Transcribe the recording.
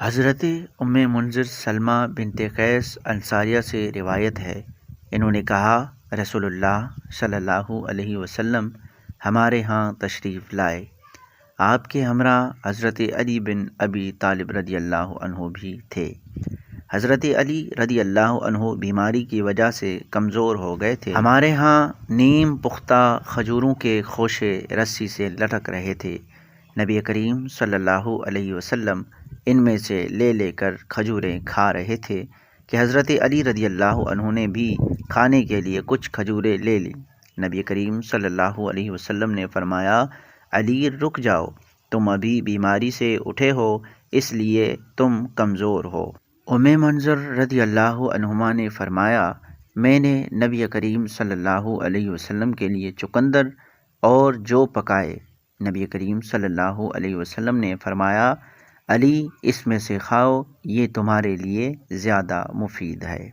حضرت ام منذر سلمہ بنت قیس انصاریہ سے روایت ہے، انہوں نے کہا رسول اللہ صلی اللہ علیہ وسلم ہمارے ہاں تشریف لائے۔ آپ کے ہمراہ حضرت علی بن ابی طالب رضی اللہ عنہ بھی تھے۔ حضرت علی رضی اللہ عنہ بیماری کی وجہ سے کمزور ہو گئے تھے۔ ہمارے ہاں نیم پختہ کھجوروں کے خوشے رسی سے لٹک رہے تھے۔ نبی کریم صلی اللہ علیہ وسلم ان میں سے لے لے کر کھجوریں کھا رہے تھے کہ حضرت علی رضی اللہ عنہ نے بھی کھانے کے لیے کچھ کھجوریں لے لیں۔ نبی کریم صلی اللہ علیہ وسلم نے فرمایا، علی رک جاؤ، تم ابھی بیماری سے اٹھے ہو، اس لیے تم کمزور ہو۔ ام منذر رضی اللہ عنہما نے فرمایا، میں نے نبی کریم صلی اللہ علیہ وسلم کے لیے چقندر اور جو پکائے۔ نبی کریم صلی اللہ علیہ وسلم نے فرمایا، علی اس میں سے کھاؤ، یہ تمہارے لیے زیادہ مفید ہے۔